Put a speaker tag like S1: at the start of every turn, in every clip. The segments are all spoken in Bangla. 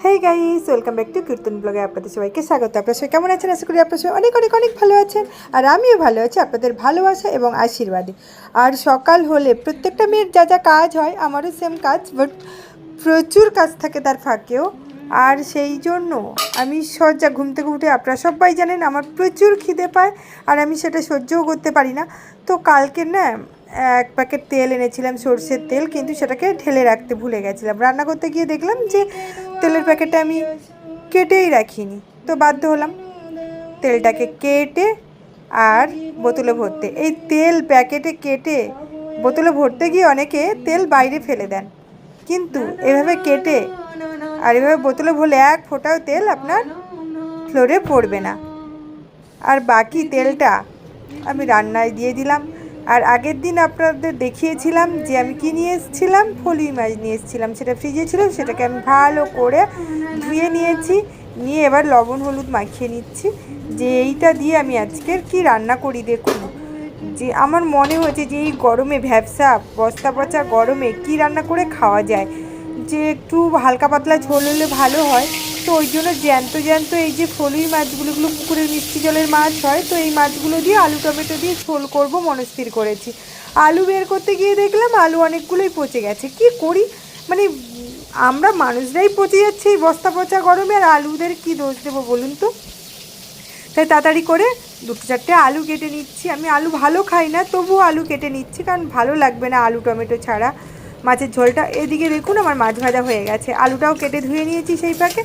S1: Hey guys, welcome back to Kirtan ব্লগে আপনাদের সবাইকে স্বাগত। আপনারা সবাই কেমন আছেন? আশা করি আপনারা সবাই অনেক অনেক অনেক ভালো আছেন, আর আমিও ভালো আছি আপনাদের ভালোবাসা এবং আশীর্বাদে। আর সকাল হলে প্রত্যেকটা মেয়ের যা যা কাজ হয়, আমারও সেম কাজ, বাট প্রচুর কাজ থাকে তার ফাঁকেও। আর সেই জন্য আমি সজ্জা ঘুম থেকে উঠে, আপনারা সবাই জানেন আমার প্রচুর খিদে পায়, আর আমি সেটা সহ্যও করতে পারি না। তো কালকে না এক প্যাকেট তেল এনেছিলাম, সর্ষের তেল, কিন্তু সেটাকে ঢেলে রাখতে ভুলে গেছিলাম। রান্না করতে গিয়ে দেখলাম যে তেলের প্যাকেটটা আমি কেটেই রাখিনি। তো বাধ্য হলাম তেলটাকে কেটে আর বোতলে ভরতে। এই তেল প্যাকেটে কেটে বোতলে ভরতে গিয়ে অনেকে তেল বাইরে ফেলে দেন, কিন্তু এভাবে কেটে আর এভাবে বোতলে ভরলে এক ফোঁটাও তেল আপনার ফ্লোরে পড়বে না। আর বাকি তেলটা আমি রান্নায় দিয়ে দিলাম। আর আগের দিন আপনাদের দেখিয়েছিলাম যে আমি কী নিয়ে এসেছিলাম, ফলুই মাছ নিয়ে এসেছিলাম, সেটা ফ্রিজে ছিল, সেটাকে আমি ভালো করে ধুয়ে নিয়েছি। নিয়ে এবার লবণ হলুদ মাখিয়ে নিচ্ছি, যে এইটা দিয়ে আমি আজকের কি রান্না করি। দেখুন, যে আমার মনে হয়েছে যে এই গরমে, ভ্যাবসা বস্তা পচা গরমে কি রান্না করে খাওয়া যায়, যে একটু হালকা পাতলা ঝোল হলে ভালো হয়। তো ওই জন্য জ্যান্ত জ্যান্ত এই যে ফলুই মাছগুলো, পুকুরের মিষ্টি জলের মাছ হয়, তো এই মাছগুলো দিয়ে আলু টমেটো দিয়ে ঝোল করব মনস্থির করেছি। আলু বের করতে গিয়ে দেখলাম আলু অনেকগুলোই পচে গেছে। কি করি, মানে আমরা মানুষরাই পচে যাচ্ছে এই বস্তা পচা গরমে, আর আলুদের কি দোষ দেবো বলুন তো। তাই তাড়াতাড়ি করে দুটো চারটে আলু কেটে নিচ্ছি। আমি আলু ভালো খাই না, তবুও আলু কেটে নিচ্ছি, কারণ ভালো লাগবে না আলু টমেটো ছাড়া মাছের ঝোলটা। এদিকে দেখুন আমার মাছ ভাজা হয়ে গেছে, আলুটাও কেটে ধুয়ে নিয়েছি সেই পাকে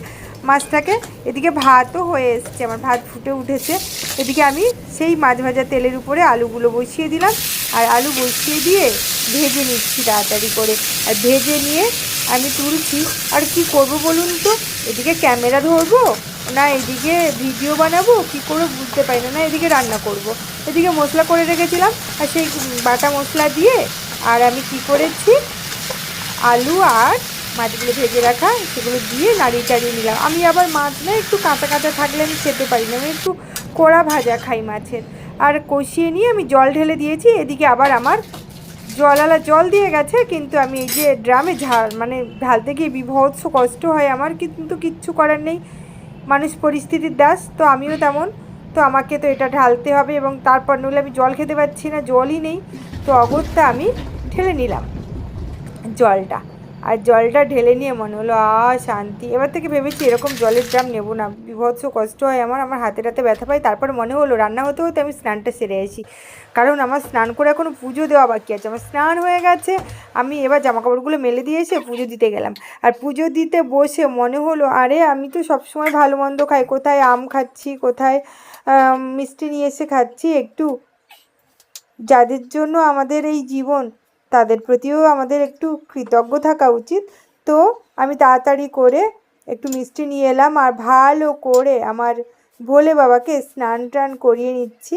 S1: মাছটাকে। এদিকে ভাতও হয়ে এসছে, আমার ভাত ফুটে উঠেছে। এদিকে আমি সেই মাছ ভাজা তেলের উপরে আলুগুলো বসিয়ে দিলাম, আর আলু বসিয়ে দিয়ে ভেজে নিচ্ছি তাড়াতাড়ি করে। আর ভেজে নিয়ে আমি তুলছি। আর কি করব বলুন তো, এদিকে ক্যামেরা ধরবো না এদিকে ভিডিও বানাবো, কি করে বুঝতে পারি না। না এদিকে রান্না করব, এদিকে মশলা করে রেখেছিলাম, আর সেই বাটা মশলা দিয়ে আর আমি কি করেছি, আলু আর মাছগুলো ভেজে রাখা সেগুলো দিয়ে নাড়িয়ে চাড়িয়ে নিলাম। আমি আবার মাছ না একটু কাঁচা কাঁচা থাকলে আমি খেতে পারি না, আমি একটু কড়া ভাজা খাই মাছের। আর কষিয়ে নিয়ে আমি জল ঢেলে দিয়েছি। এদিকে আবার আমার জলওয়ালা জল দিয়ে গেছে, কিন্তু আমি এই যে ড্রামে ঢালতে গিয়ে বিভৎস কষ্ট হয় আমার, কিন্তু কিচ্ছু করার নেই, মানুষ পরিস্থিতির দাস, তো আমিও তেমন। তো আমাকে তো এটা ঢালতে হবে, এবং তারপর নইলে আমি জল খেতে পাচ্ছি না, জলই নেই। তো অগত্যা আমি ঢেলে নিলাম জলটা। আর জলটা ঢেলে নিয়ে মনে হলো শান্তি। এবার থেকে ভেবেছি এরকম জলের ড্রাম নেবো না, বিভৎস কষ্ট হয় আমার, আমার হাতে হাতে ব্যথা পাই। তারপরে মনে হলো রান্না হতে হতে আমি স্নানটা সেরে আসি, কারণ আমার স্নান করে এখনও পুজো দেওয়া বাকি আছে। আমার স্নান হয়ে গেছে, আমি এবার জামাকাপড়গুলো মেলে দিয়ে এসে পুজো দিতে গেলাম। আর পুজো দিতে বসে মনে হলো আরে আমি তো সবসময় ভালো মন্দ খাই, কোথায় আম খাচ্ছি, কোথায় মিষ্টি নিয়ে এসে খাচ্ছি। একটু যাদের জন্য আমাদের এই জীবন, তাদের প্রতিও আমাদের একটু কৃতজ্ঞ থাকা উচিত। তো আমি তাড়াতাড়ি করে একটু মিষ্টি নিয়ে এলাম, আর ভালো করে আমার ভোলে বাবাকে স্নান টান করিয়ে নিচ্ছি।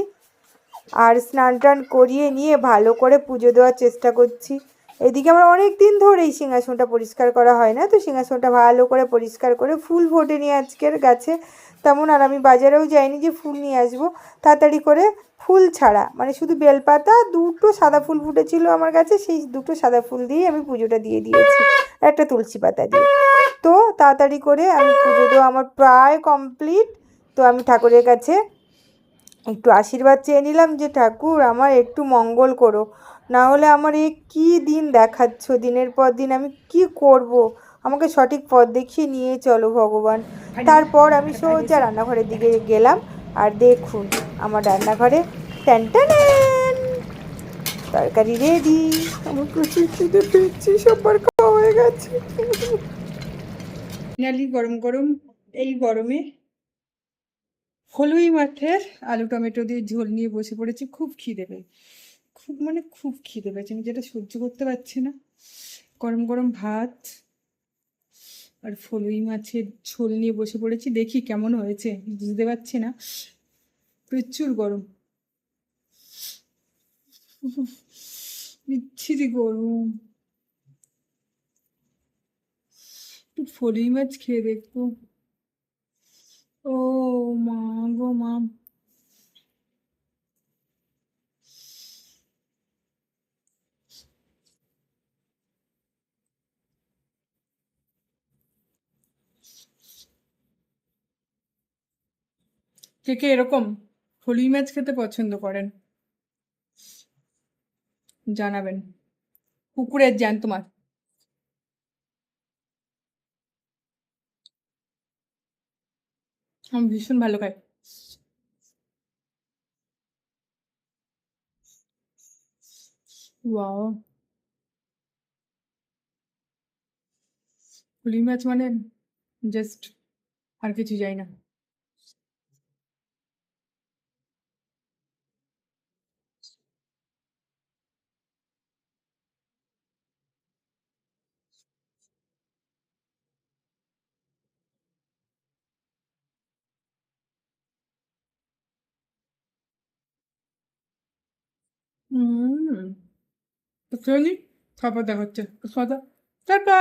S1: আর স্নান টান করিয়ে নিয়ে ভালো করে পুজো দেওয়ার চেষ্টা করছি। এদিকে আমার অনেক দিন ধরেই সিংহাসনটা পরিষ্কার করা হয় না, তো সিংহাসনটা ভালো করে পরিষ্কার করে, ফুল ফোটেনি আজকের গাছে তেমন, আর আমি বাজারেও যাইনি যে ফুল নিয়ে আসবো। তাড়াতাড়ি করে ফুল ছাড়া, মানে শুধু বেলপাতা, দুটো সাদা ফুল ফুটেছিল আমার কাছে, সেই দুটো সাদা ফুল দিয়ে আমি পুজোটা দিয়ে দিয়েছি, আর একটা তুলসী পাতা দিয়ে। তো তাড়াতাড়ি করে আমি পুজো দেওয়া আমার প্রায় কমপ্লিট। তো আমি ঠাকুরের কাছে একটু আশীর্বাদ চেয়ে নিলাম যে ঠাকুর আমার একটু মঙ্গল করো, না হলে আমার এই কী দিন দেখাচ্ছ, দিনের পর দিন আমি কি করব, আমাকে সঠিক পথ দেখিয়ে নিয়ে চলো ভগবান। তারপর আমি সোজা রান্নাঘরের দিকে গেলাম, আর দেখুন আমার রান্নাঘরে ট্যান, তরকারি রেডি। আমার প্রচুর খিদে পেয়েছি, সবার খাওয়া হয়ে গেছে। ফাইনালি গরম গরম এই গরমে ফলুই মাঠের আলু টমেটো দিয়ে ঝোল নিয়ে বসে পড়েছি। খুব খিদে পেয়ে, খুব মানে খুব খিদে পেয়েছে, আমি যেটা সহ্য করতে পারছি না। গরম গরম ভাত আর ফলুই মাছের ঝোল নিয়ে বসে পড়েছি, দেখি কেমন হয়েছে বুঝতে পারছি না, প্রচুর গরম, বিচ্ছিরি গরম। একটু ফলুই মাছ খেয়ে দেখবো। ও মা গো মা, কে কে এরকম ফলি মাছ খেতে পছন্দ করেন জানাবেন। পুকুরের জ্যান্ত মাছ আমি ভীষণ ভালো খাই। ওয়াও, ফলি মাছ মানে জাস্ট আর কিছু যাই না। হুম, তো চলি, তারপর দেখা হচ্ছে। টাটা।